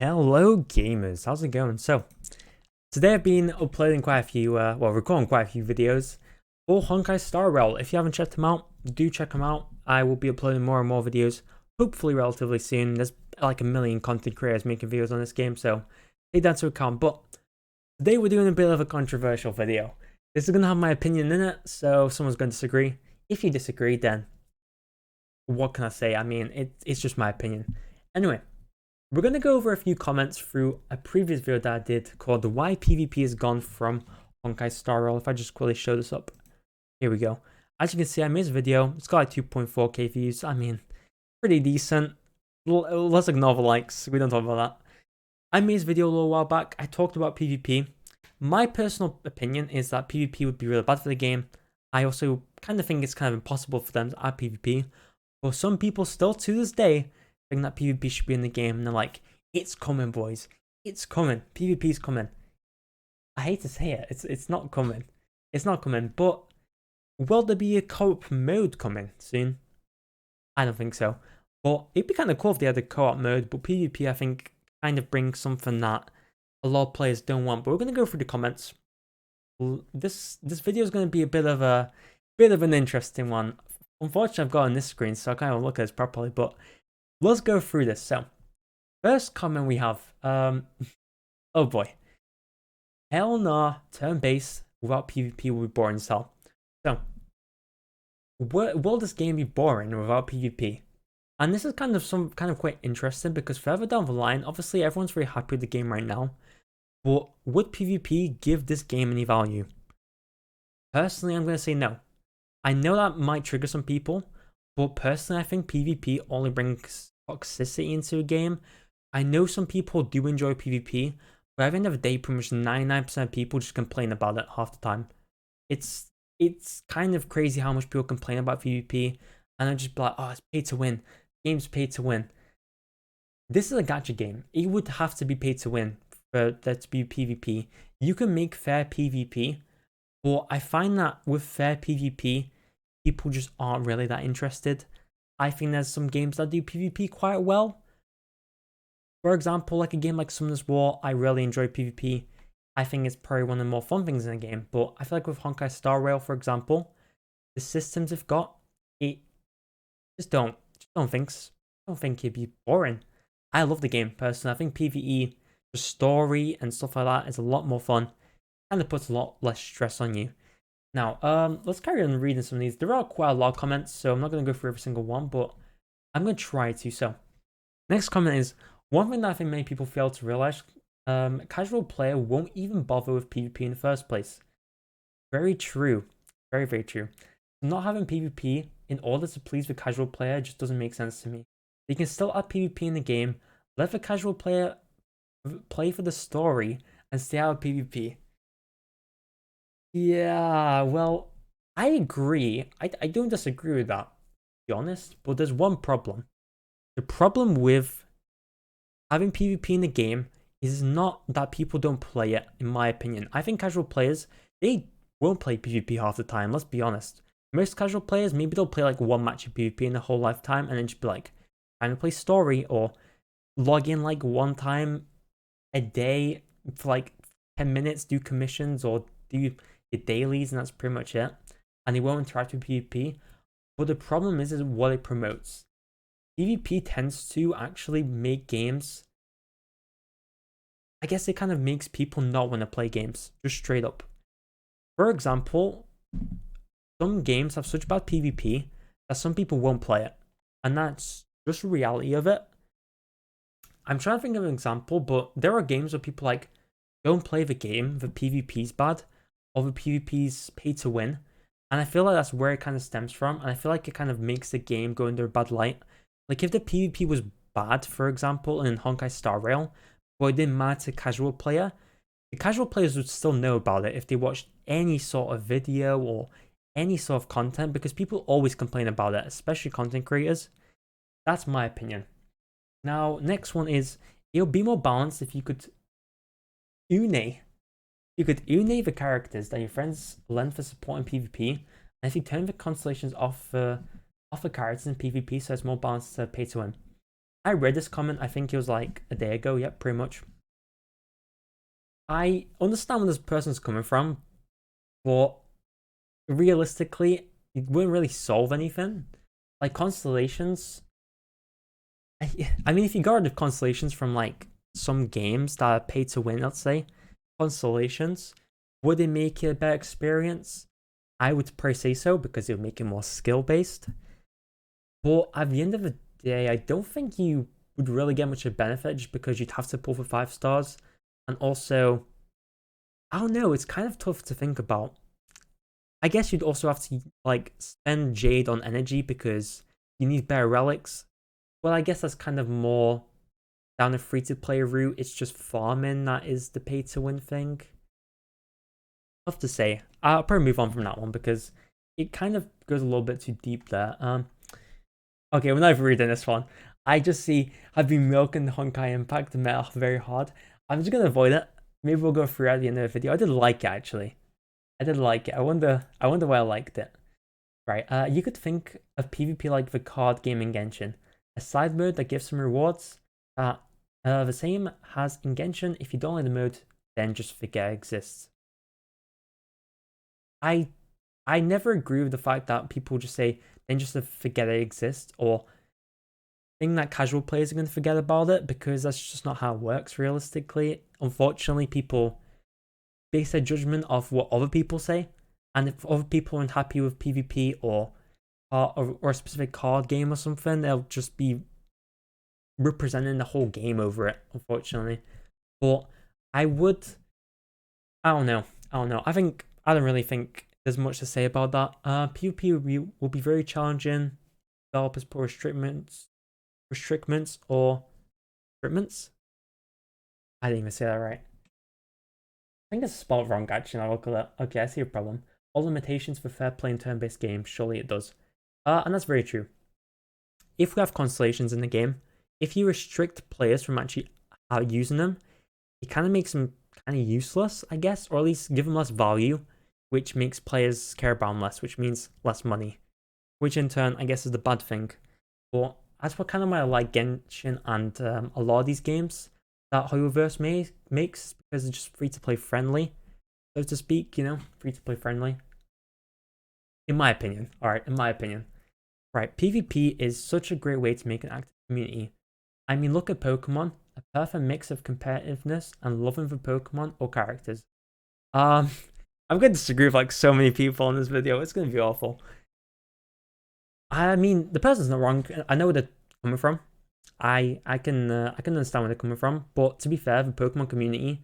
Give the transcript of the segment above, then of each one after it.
Hello gamers, how's it going? So, today I've been uploading quite a few, recording quite a few videos for Honkai Star Rail. If you haven't checked them out, do check them out. I will be uploading more and more videos, hopefully relatively soon. There's like a million content creators making videos on this game, so take that into account. But today we're doing a bit of a controversial video. This is going to have my opinion in it, so someone's going to disagree. If you disagree, then what can I say? I mean, it's just my opinion. Anyway. We're going to go over a few comments through a previous video that I did called Why PvP is Gone from Honkai Star Rail. If I just quickly show this up. Here we go. As you can see, I made this video. It's got like 2.4k views. I mean, pretty decent. Let's ignore the likes. We don't talk about that. I made this video a little while back. I talked about PvP. My personal opinion is that PvP would be really bad for the game. I also kind of think it's kind of impossible for them to add PvP. But some people still to this day think that PvP should be in the game, and they're like, it's coming, boys. It's coming. PvP's coming. I hate to say it. It's not coming. It's not coming. But will there be a co-op mode coming soon? I don't think so. But it'd be kind of cool if they had a co-op mode. But PvP, I think, kind of brings something that a lot of players don't want. But we're gonna go through the comments. This video is gonna be a bit of an interesting one. Unfortunately, I've got on this screen, so I can't even look at this properly. But let's go through this. So, first comment we have, oh boy. Hell nah, turn-based without PvP will be boring as hell. So, will this game be boring without PvP? And this is kind of quite interesting because further down the line, obviously everyone's very happy with the game right now. But would PvP give this game any value? Personally, I'm going to say no. I know that might trigger some people, but personally, I think PvP only brings toxicity into a game. I know some people do enjoy PvP, but at the end of the day, pretty much 99% of people just complain about it half the time. It's kind of crazy how much people complain about PvP, and I'm just like, oh, it's pay to win. Game's pay to win. This is a gacha game. It would have to be pay to win for there to be PvP. You can make fair PvP, but I find that with fair PvP, people just aren't really that interested. I think there's some games that do PvP quite well. For example, like a game like Summoner's War, I really enjoy PvP. I think it's probably one of the more fun things in the game. But I feel like with Honkai Star Rail, for example, the systems they've got, it don't think it'd be boring. I love the game personally. I think PvE, the story and stuff like that is a lot more fun, and it puts a lot less stress on you. Now, let's carry on reading some of these. There are quite a lot of comments, so I'm not going to go through every single one, but I'm going to try to. So, next comment is, one thing that I think many people fail to realize, casual player won't even bother with PvP in the first place. Very true. Very, very true. Not having PvP in order to please the casual player just doesn't make sense to me. You can still add PvP in the game, let the casual player play for the story, and stay out of PvP. Yeah, well, I agree. I don't disagree with that, to be honest, but there's one problem. The problem with having PvP in the game is not that people don't play it, in my opinion. I think casual players, they won't play PvP half the time, let's be honest. Most casual players, maybe they'll play like one match of PvP in their whole lifetime and then just be like, trying to play story or log in like one time a day for like 10 minutes, do commissions or do your dailies, and that's pretty much it. And they won't interact with PvP. But the problem is what it promotes. PvP tends to actually make games, I guess it kind of makes people not want to play games, just straight up. For example, some games have such bad PvP that some people won't play it. And that's just the reality of it. I'm trying to think of an example, but there are games where people like, don't play the game, the PvP's bad, or the PvP's pay to win. And I feel like that's where it kind of stems from, and I feel like it kind of makes the game go into a bad light. Like if the PvP was bad, for example, in Honkai Star Rail, but it didn't matter to casual player, the casual players would still know about it if they watched any sort of video or any sort of content, because people always complain about it, especially content creators. That's my opinion. Now, next one is, it'll be more balanced if you could une the characters that your friends lend for support in PvP, and if you turn the constellations off the characters in PvP so it's more balanced to pay to win. I read this comment, I think it was like a day ago, yep, pretty much. I understand where this person's coming from, but realistically, it wouldn't really solve anything. Like constellations, I mean, if you got rid of constellations from like some games that are pay to win, let's say, constellations, would it make it a better experience? I would probably say so because it would make it more skill based. But at the end of the day, I don't think you would really get much of a benefit just because you'd have to pull for 5 stars. And also, I don't know, it's kind of tough to think about. I guess you'd also have to like spend Jade on energy because you need better relics. Well, I guess that's kind of more down a free to play route. It's just farming that is the pay to win thing. Tough to say. I'll probably move on from that one because it kind of goes a little bit too deep there. Okay, we're not even reading this one. I just see I've been milking the Honkai Impact meta very hard. I'm just gonna avoid it. Maybe we'll go through it at the end of the video. I did like it actually. I did like it. I wonder why I liked it. Right. You could think of PvP like the card game in Genshin, a side mode that gives some rewards. The same has in Genshin. If you don't like the mode, then just forget it exists. I I never agree with the fact that people just say then just to forget it exists or think that casual players are going to forget about it because that's just not how it works realistically. Unfortunately, people base their judgment off what other people say, and if other people aren't happy with PvP or a specific card game or something, they'll just be representing the whole game over it. Unfortunately, but I would, I don't know, I don't really think there's much to say about that. PvP will be very challenging. Developers put restrictments or restrictments. I didn't even say that right. I think it's spelled wrong actually. I'll look at that. Okay, I see a problem. All limitations for fair play in turn-based games. Surely it does. And that's very true. If we have constellations in the game, if you restrict players from actually using them, it kind of makes them kind of useless, I guess, or at least give them less value, which makes players care about them less, which means less money, which in turn, I guess, is the bad thing. But that's what kind of why I like Genshin and a lot of these games that Hoyoverse makes because it's just free to play friendly, so to speak, free to play friendly. In my opinion, alright, in my opinion. Right, PvP is such a great way to make an active community. I mean, look at Pokemon, a perfect mix of competitiveness and loving for Pokemon or characters. I'm going to disagree with like so many people in this video. It's going to be awful. I mean, the person's not wrong. I know where they're coming from. I can understand where they're coming from. But to be fair, the Pokemon community,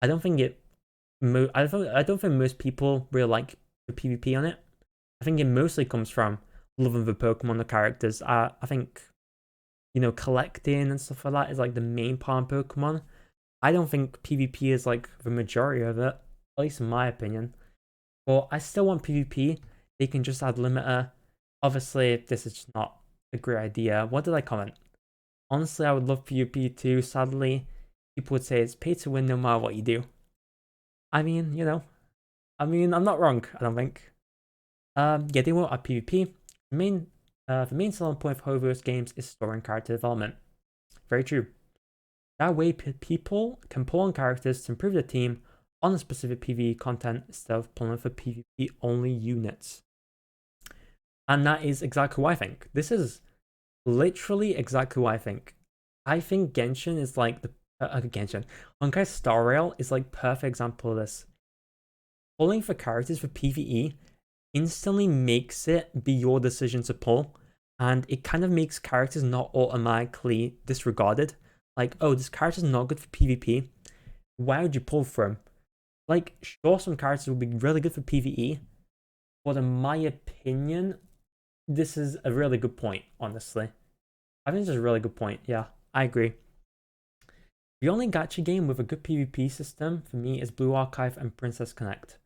I don't think I don't think most people really like the PvP on it. I think it mostly comes from loving the Pokemon, the characters. I think collecting and stuff like that is like the main part of Pokemon. I don't think PvP is like the majority of it, at least in my opinion. But I still want PvP. They can just add limiter. Obviously, this is just not a great idea. What did I comment? Honestly, I would love PvP too. Sadly, people would say it's pay to win no matter what you do. I mean, I'm not wrong, I don't think. Yeah, they won't add PvP. The main selling point of Hover's games is story and character development. Very true. That way, people can pull on characters to improve the team on the specific PvE content instead of pulling for PvP only units. And that is exactly what I think. This is literally exactly what I think. I think Genshin is like the Honkai Star Rail is like perfect example of this. Pulling for characters for PvE instantly makes it be your decision to pull, and it kind of makes characters not automatically disregarded. Like, oh, this character's not good for PvP. Why would you pull for him? Like, sure, some characters will be really good for PvE, but in my opinion, this is a really good point, honestly. I think this is a really good point. Yeah, I agree. The only gacha game with a good PvP system for me is Blue Archive and Princess Connect.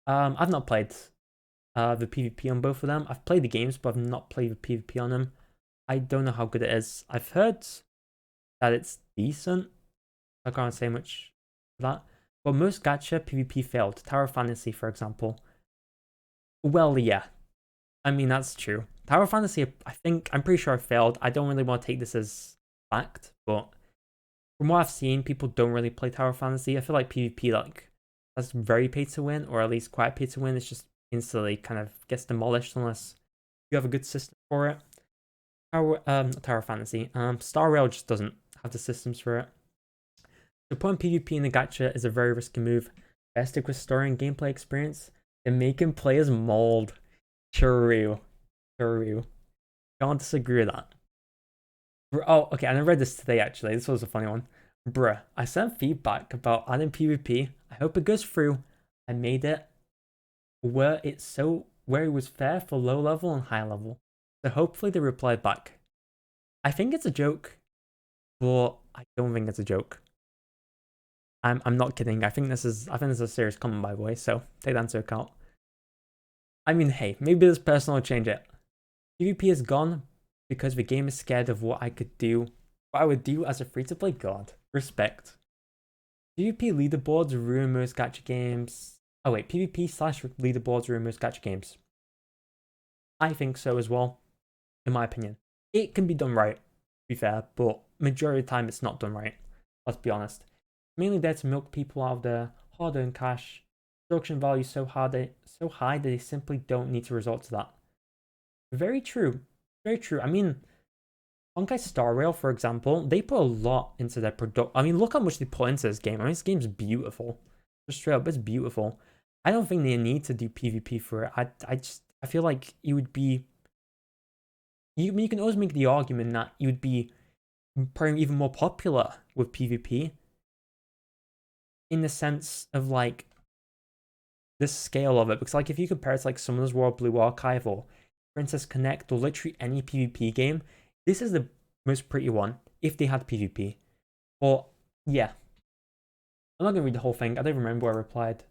I've not played the PvP on both of them. I've played the games, but I've not played the PvP on them. I don't know how good it is. I've heard that it's decent. I can't say much for that. But most gacha PvP failed. Tower of Fantasy, for example. Well, yeah. I mean, that's true. Tower of Fantasy, I'm pretty sure I failed. I don't really want to take this as fact, but from what I've seen, people don't really play Tower Fantasy. I feel like PvP, like, that's very pay to win, or at least quite pay to win. It's just instantly kind of gets demolished unless you have a good system for it. Tower Fantasy. Star Rail just doesn't have the systems for it. So putting PvP in the gacha is a very risky move. Best stick with story and gameplay experience and making players mold. True. Can't disagree with that. Oh, okay, and I read this today actually. This was a funny one. Bruh, I sent feedback about adding PvP. I hope it goes through. I made it where it was fair for low level and high level. So hopefully they replied back. I think it's a joke, but I don't think it's a joke. I'm not kidding. I think this is a serious comment, by the way, so take that into account. I mean, hey, maybe this person will change it. PvP is gone because the game is scared of what I would do as a free-to-play god. Respect. PvP leaderboards ruin most gacha games. Oh wait, PvP slash leaderboards ruin most gacha games. I think so as well, in my opinion. It can be done right, to be fair, but majority of the time it's not done right. Let's be honest. Mainly there to milk people out of their hard-earned cash. Production value so high that they simply don't need to resort to that. Very true. Very true. I mean, Honkai Star Rail, for example, they put a lot into their product. I mean, look how much they put into this game. I mean, this game's beautiful. Just straight up, it's beautiful. I don't think they need to do PvP for it. I feel like it would be. You can always make the argument that you would be probably even more popular with PvP. In the sense of like the scale of it, because like if you compare it to like Summoner's War, Blue Archive, or Princess Connect, or literally any PvP game, this is the most pretty one if they had PvP. But yeah, I'm not gonna read the whole thing. I don't remember what I replied.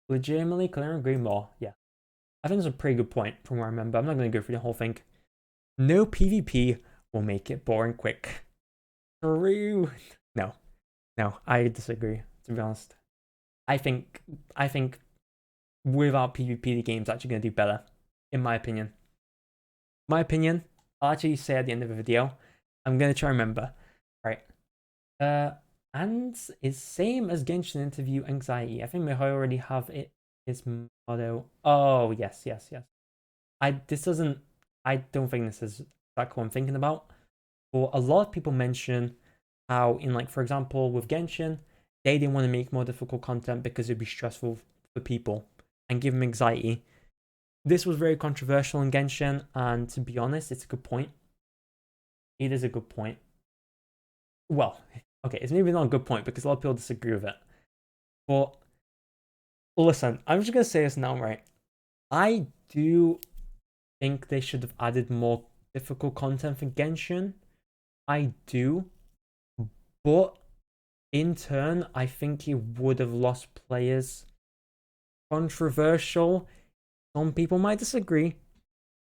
Legitimately, couldn't agree more. Yeah, I think it's a pretty good point from what I remember. I'm not gonna go through the whole thing. No PvP will make it boring quick. True. No, I disagree. To be honest, I think without PvP, the game's actually gonna do better, in my opinion. I'll actually say at the end of the video. I'm gonna try and remember. Right. And it's same as Genshin interview anxiety. I think we already have it. His motto. Oh yes. I don't think this is exactly what I'm thinking about. But a lot of people mention how in like, for example, with Genshin, they didn't want to make more difficult content because it'd be stressful for people and give them anxiety. This was very controversial in Genshin, and to be honest, it's a good point. It is a good point. Well, okay, it's maybe not a good point because a lot of people disagree with it. But listen, I'm just gonna say this now, right? I do think they should have added more difficult content for Genshin. I do. But in turn, I think it would have lost players. Controversial. Some people might disagree.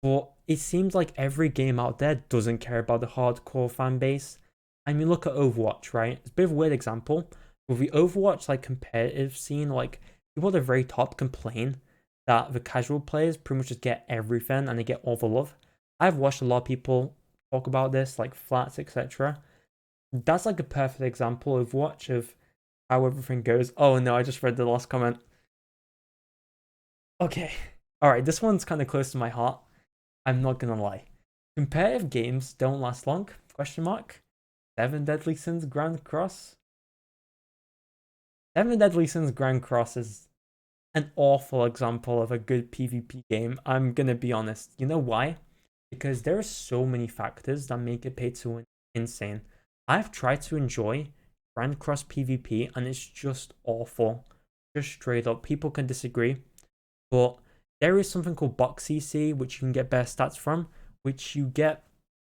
But it seems like every game out there doesn't care about the hardcore fan base. I mean, look at Overwatch, right? It's a bit of a weird example. With the Overwatch like competitive scene, like people at the very top complain that the casual players pretty much just get everything and they get all the love. I've watched a lot of people talk about this, like Flats, etc. That's like a perfect example of how everything goes. Oh no, I just read the last comment. Okay. Alright, this one's kind of close to my heart. I'm not gonna lie. Competitive games don't last long? Question mark. 7 Deadly Sins Grand Cross? 7 Deadly Sins Grand Cross is an awful example of a good PvP game. I'm gonna be honest. You know why? Because there are so many factors that make it pay to win insane. I've tried to enjoy Grand Cross PvP and it's just awful. Just straight up. People can disagree. But there is something called box CC, which you can get better stats from, which you get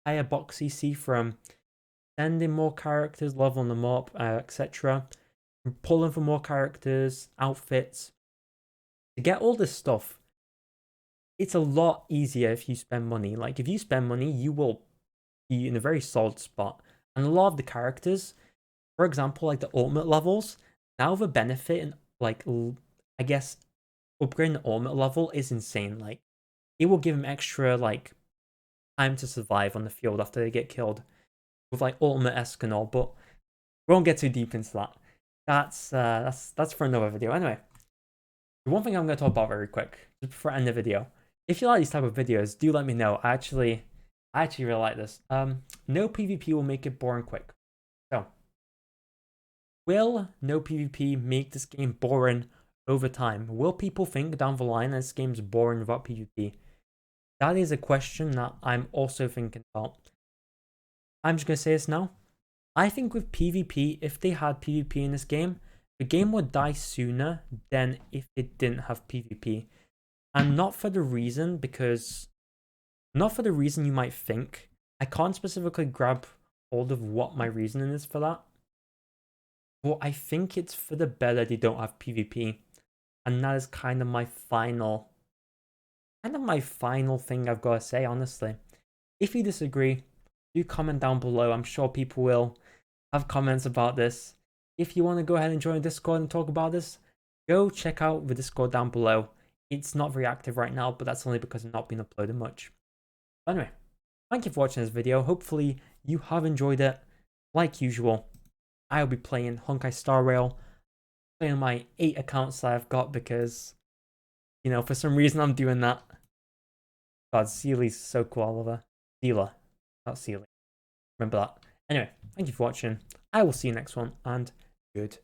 higher box CC from sending more characters, leveling them up, etc. Pulling for more characters, outfits. To get all this stuff, it's a lot easier if you spend money. Like, if you spend money, you will be in a very solid spot. And a lot of the characters, for example, like the ultimate levels, now the benefit and like, I guess, upgrading the ultimate level is insane. Like, it will give them extra like time to survive on the field after they get killed. with like Ultimate-esque and all, but we won't get too deep into that. That's for another video. Anyway, the one thing I'm going to talk about very quick, just before I end the video. If you like these type of videos, do let me know. I actually really like this. No PvP will make it boring quick. So, will no PvP make this game boring over time? Will people think down the line this game's boring without PvP? That is a question that I'm also thinking about. I'm just going to say this now. I think with PvP, if they had PvP in this game, the game would die sooner than if it didn't have PvP. And not for the reason you might think. I can't specifically grab hold of what my reasoning is for that. But I think it's for the better they don't have PvP. And that is kind of my final thing I've got to say, honestly. If you disagree, do comment down below. I'm sure people will have comments about this. If you want to go ahead and join Discord and talk about this, go check out the Discord down below. It's not very active right now, but that's only because I've not been uploading much. Anyway, thank you for watching this video. Hopefully you have enjoyed it. Like usual, I'll be playing Honkai Star Rail, playing my 8 accounts that I've got because, you know, for some reason I'm doing that. God, Seely's so cool, Oliver. Seela, not Seely. Remember that. Anyway, thank you for watching. I will see you next one, and goodbye.